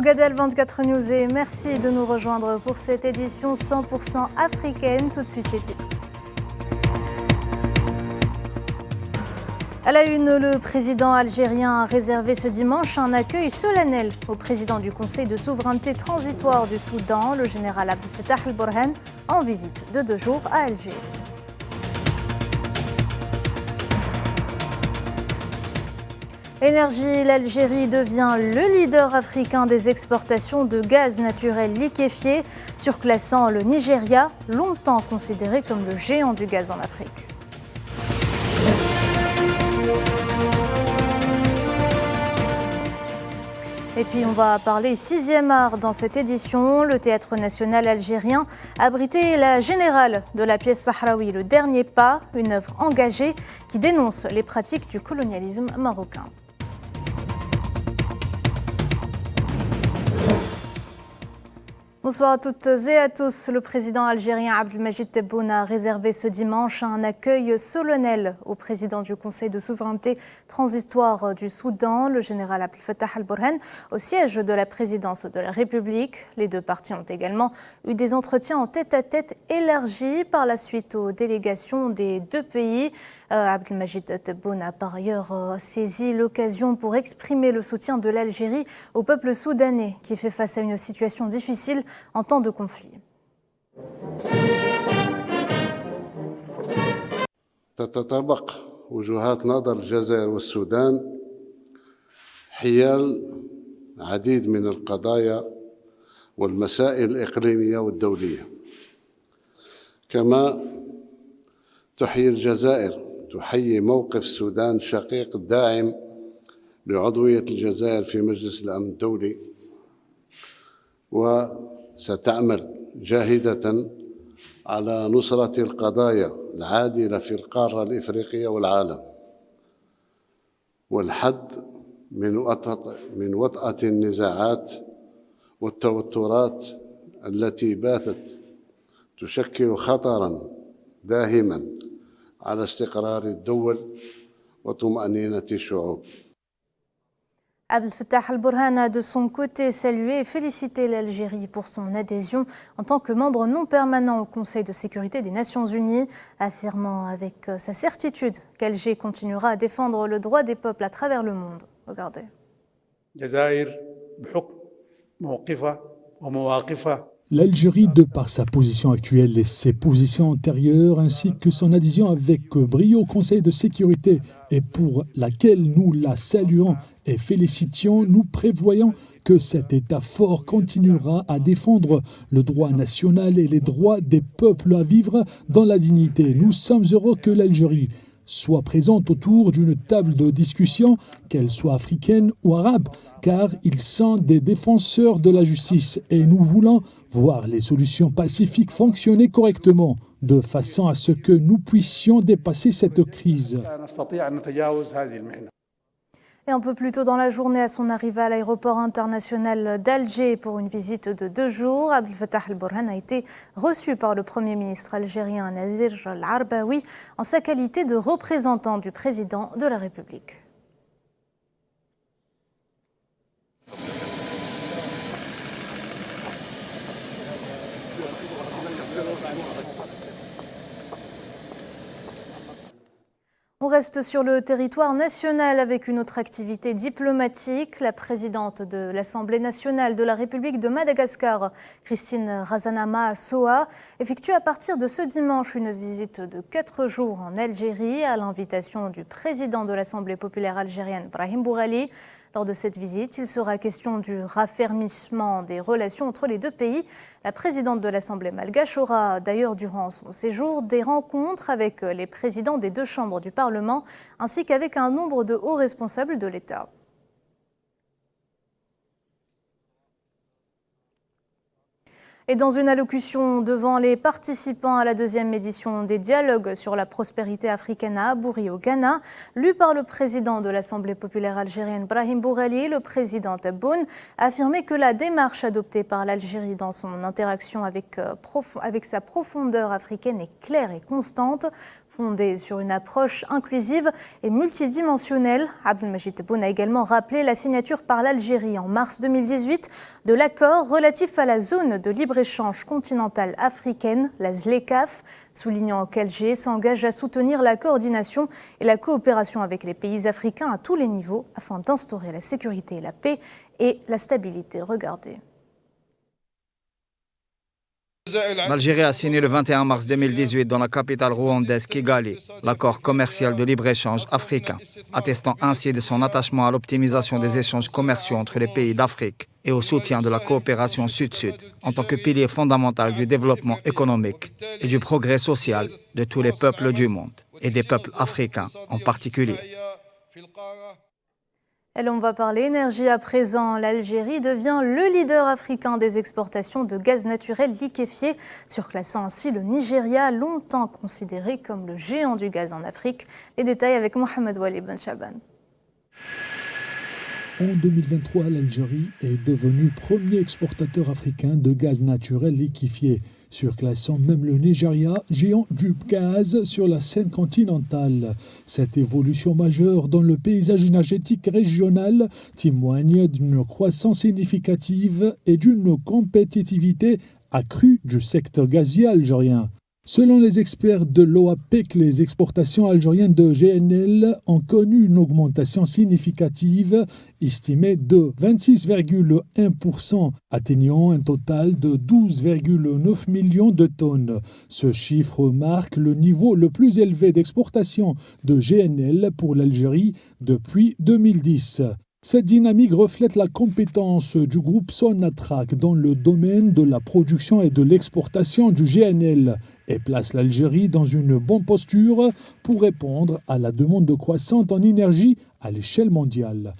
Bogadel 24 News et merci de nous rejoindre pour cette édition 100% africaine. Tout de suite les titres. À la une, le président algérien a réservé ce dimanche un accueil solennel au président du Conseil de souveraineté transitoire du Soudan, le général Abdel Fattah al-Burhan, en visite de 2 jours à Alger. Énergie, l'Algérie devient le leader africain des exportations de gaz naturel liquéfié, surclassant le Nigeria, longtemps considéré comme le géant du gaz en Afrique. Et puis on va parler 6e art dans cette édition. Le Théâtre national algérien a abrité la générale de la pièce Sahraoui, Le Dernier Pas, une œuvre engagée qui dénonce les pratiques du colonialisme marocain. Bonsoir à toutes et à tous. Le président algérien Abdelmajid Tebboune a réservé ce dimanche un accueil solennel au président du Conseil de souveraineté transitoire du Soudan, le général Abdel Fattah al-Burhan, au siège de la présidence de la République. Les deux parties ont également eu des entretiens en tête-à-tête élargis par la suite aux délégations des deux pays. Abdelmajid Tebboune a par ailleurs saisi l'occasion pour exprimer le soutien de l'Algérie au peuple soudanais qui fait face à une situation difficile en temps de conflit. تتطابق وجهات نظر الجزائر والسودان حيال عديد من القضايا والمسائل الإقليمية والدولية. كما تحيي الجزائر تحيي موقف السودان الشقيق الداعم لعضوية الجزائر في مجلس الأمن الدولي، وستعمل جاهدة على نصرة القضايا العادلة في القارة الإفريقية والعالم، والحد من وطأة النزاعات والتوترات التي باتت تشكل خطراً داهماً على استقرار الدول وطمأنينة الشعوب. Abdel Fattah al-Burhan a de son côté salué et félicité l'Algérie pour son adhésion en tant que membre non permanent au Conseil de sécurité des Nations Unies, affirmant avec sa certitude qu'Alger continuera à défendre le droit des peuples à travers le monde. Regardez. L'Algérie, de par sa position actuelle et ses positions antérieures, ainsi que son adhésion avec brio au Conseil de sécurité, et pour laquelle nous la saluons et félicitions, nous prévoyons que cet État fort continuera à défendre le droit national et les droits des peuples à vivre dans la dignité. Nous sommes heureux que l'Algérie soit présente autour d'une table de discussion, qu'elle soit africaine ou arabe, car ils sont des défenseurs de la justice et nous voulons voir les solutions pacifiques fonctionner correctement, de façon à ce que nous puissions dépasser cette crise. Et un peu plus tôt dans la journée, à son arrivée à l'aéroport international d'Alger pour une visite de 2 jours, Abdel Fattah al-Burhan a été reçu par le Premier ministre algérien Nadir al-Arbaoui en sa qualité de représentant du président de la République. On reste sur le territoire national avec une autre activité diplomatique. La présidente de l'Assemblée nationale de la République de Madagascar, Christine Razanama Soa, effectue à partir de ce dimanche une visite de 4 jours en Algérie à l'invitation du président de l'Assemblée populaire algérienne, Brahim Bourali. Lors de cette visite, il sera question du raffermissement des relations entre les deux pays. La présidente de l'Assemblée malgache aura d'ailleurs durant son séjour des rencontres avec les présidents des 2 chambres du Parlement ainsi qu'avec un nombre de hauts responsables de l'État. Et dans une allocution devant les participants à la 2e édition des dialogues sur la prospérité africaine à Abouri au Ghana, lue par le président de l'Assemblée populaire algérienne Brahim Bourali, le président Tebboune a affirmé que la démarche adoptée par l'Algérie dans son interaction avec sa profondeur africaine est claire et constante, fondée sur une approche inclusive et multidimensionnelle. Abdelmajid Tebboune a également rappelé la signature par l'Algérie en mars 2018 de l'accord relatif à la zone de libre-échange continentale africaine, la ZLECAf, soulignant qu'Alger s'engage à soutenir la coordination et la coopération avec les pays africains à tous les niveaux afin d'instaurer la sécurité, la paix et la stabilité. Regardez. L'Algérie a signé le 21 mars 2018 dans la capitale rwandaise Kigali l'accord commercial de libre-échange africain, attestant ainsi de son attachement à l'optimisation des échanges commerciaux entre les pays d'Afrique et au soutien de la coopération sud-sud en tant que pilier fondamental du développement économique et du progrès social de tous les peuples du monde et des peuples africains en particulier. Et on va parler énergie à présent. L'Algérie devient le leader africain des exportations de gaz naturel liquéfié, surclassant ainsi le Nigeria, longtemps considéré comme le géant du gaz en Afrique. Les détails avec Mohamed Walid Ben Chaban. En 2023, l'Algérie est devenue premier exportateur africain de gaz naturel liquéfié, surclassant même le Nigeria, géant du gaz sur la scène continentale. Cette évolution majeure dans le paysage énergétique régional témoigne d'une croissance significative et d'une compétitivité accrue du secteur gazier algérien. Selon les experts de l'OAPEC, les exportations algériennes de GNL ont connu une augmentation significative, estimée de 26,1%, atteignant un total de 12,9 millions de tonnes. Ce chiffre marque le niveau le plus élevé d'exportation de GNL pour l'Algérie depuis 2010. Cette dynamique reflète la compétence du groupe Sonatrach dans le domaine de la production et de l'exportation du GNL et place l'Algérie dans une bonne posture pour répondre à la demande croissante en énergie à l'échelle mondiale.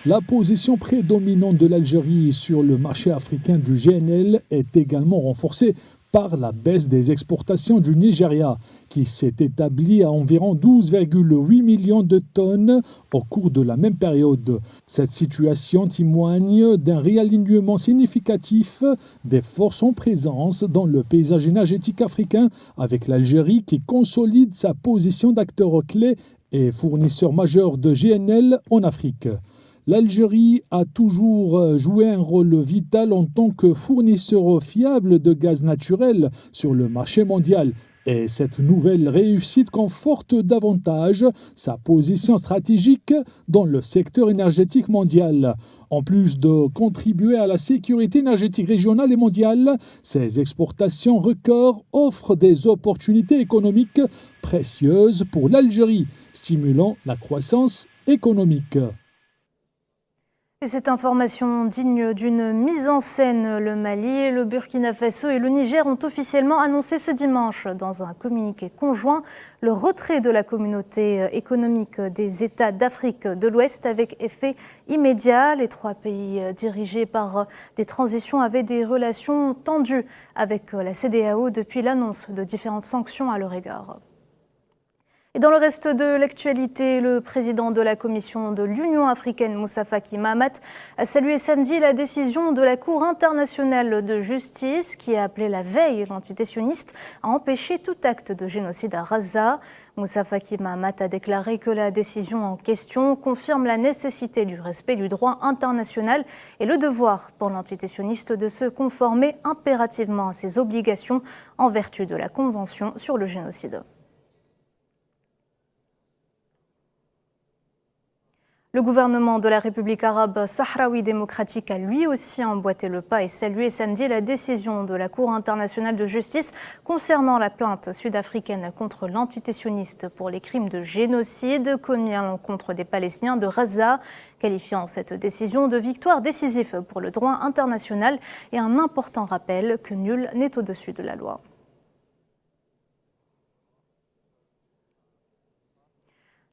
La position prédominante de l'Algérie sur le marché africain du GNL est également renforcée par la baisse des exportations du Nigeria, qui s'est établie à environ 12,8 millions de tonnes au cours de la même période. Cette situation témoigne d'un réalignement significatif des forces en présence dans le paysage énergétique africain, avec l'Algérie qui consolide sa position d'acteur clé et fournisseur majeur de GNL en Afrique. L'Algérie a toujours joué un rôle vital en tant que fournisseur fiable de gaz naturel sur le marché mondial. Et cette nouvelle réussite conforte davantage sa position stratégique dans le secteur énergétique mondial. En plus de contribuer à la sécurité énergétique régionale et mondiale, ces exportations records offrent des opportunités économiques précieuses pour l'Algérie, stimulant la croissance économique. Et cette information digne d'une mise en scène, le Mali, le Burkina Faso et le Niger ont officiellement annoncé ce dimanche, dans un communiqué conjoint, le retrait de la communauté économique des États d'Afrique de l'Ouest avec effet immédiat. Les trois pays dirigés par des transitions avaient des relations tendues avec la CEDEAO depuis l'annonce de différentes sanctions à leur égard. Et dans le reste de l'actualité, le président de la Commission de l'Union africaine, Moussa Faki Mahamat, a salué samedi la décision de la Cour internationale de justice qui a appelé la veille l'entité sioniste à empêcher tout acte de génocide à Gaza. Moussa Faki Mahamat a déclaré que la décision en question confirme la nécessité du respect du droit international et le devoir pour l'entité sioniste de se conformer impérativement à ses obligations en vertu de la Convention sur le génocide. Le gouvernement de la République arabe sahraoui démocratique a lui aussi emboîté le pas et salué samedi la décision de la Cour internationale de justice concernant la plainte sud-africaine contre l'entité sioniste pour les crimes de génocide commis à l'encontre des Palestiniens de Gaza, qualifiant cette décision de victoire décisive pour le droit international et un important rappel que nul n'est au-dessus de la loi.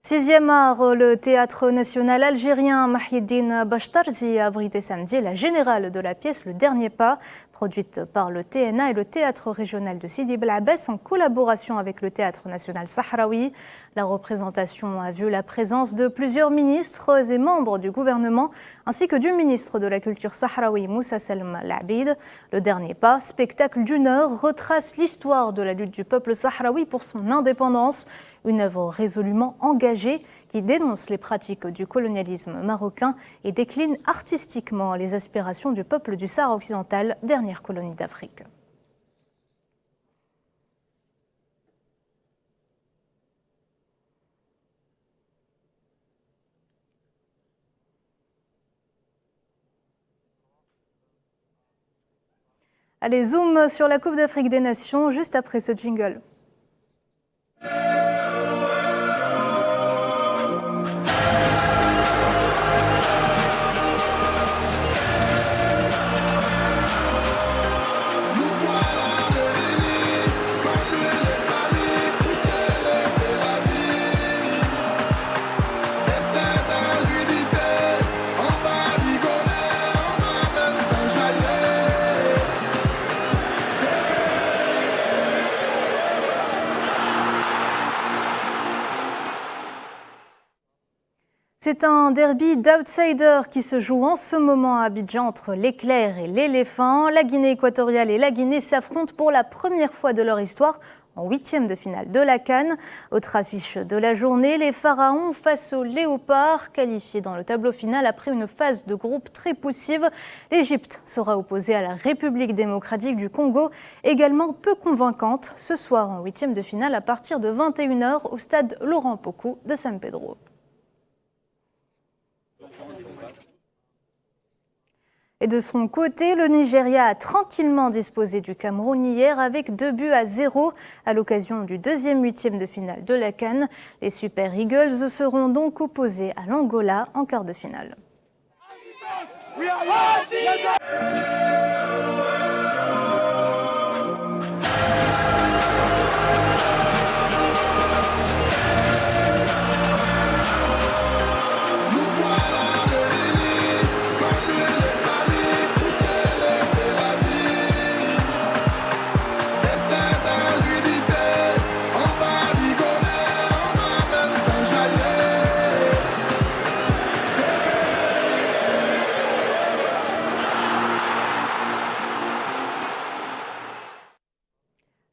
Sixième art, le théâtre national algérien Mahieddine Bachtarzi a abrité samedi la générale de la pièce Le Dernier Pas, produite par le TNA et le théâtre régional de Sidi Bel Abbès en collaboration avec le théâtre national sahraoui. La représentation a vu la présence de plusieurs ministres et membres du gouvernement, ainsi que du ministre de la Culture sahraoui Moussa Salm Labid. Le Dernier Pas, spectacle d'une heure, retrace l'histoire de la lutte du peuple sahraoui pour son indépendance, une œuvre résolument engagée qui dénonce les pratiques du colonialisme marocain et décline artistiquement les aspirations du peuple du Sahara occidental, dernière colonie d'Afrique. Allez, zoom sur la Coupe d'Afrique des Nations juste après ce jingle. C'est un derby d'outsiders qui se joue en ce moment à Abidjan entre l'éclair et l'éléphant. La Guinée équatoriale et la Guinée s'affrontent pour la première fois de leur histoire en huitième de finale de la CAN. Autre affiche de la journée, les Pharaons face aux Léopards, qualifiés dans le tableau final après une phase de groupe très poussive. L'Égypte sera opposée à la République démocratique du Congo, également peu convaincante, ce soir en huitième de finale à partir de 21h au stade Laurent Pokou de San Pedro. Et de son côté, le Nigeria a tranquillement disposé du Cameroun hier avec 2-0 à l'occasion du deuxième huitième de finale de la CAN. Les Super Eagles seront donc opposés à l'Angola en quart de finale.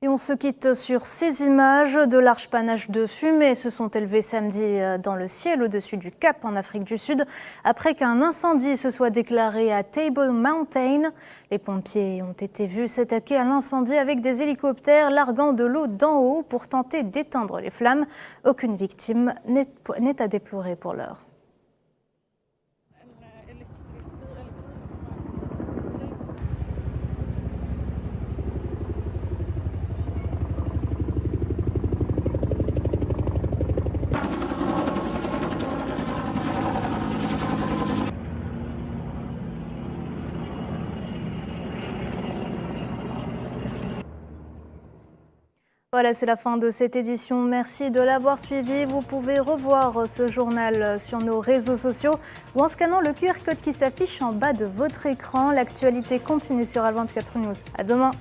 Et on se quitte sur ces images. De larges panaches de fumée se sont élevés samedi dans le ciel au-dessus du Cap en Afrique du Sud après qu'un incendie se soit déclaré à Table Mountain. Les pompiers ont été vus s'attaquer à l'incendie avec des hélicoptères larguant de l'eau d'en haut pour tenter d'éteindre les flammes. Aucune victime n'est à déplorer pour l'heure. Voilà, c'est la fin de cette édition. Merci de l'avoir suivi. Vous pouvez revoir ce journal sur nos réseaux sociaux ou en scannant le QR code qui s'affiche en bas de votre écran. L'actualité continue sur Al24 News. À demain.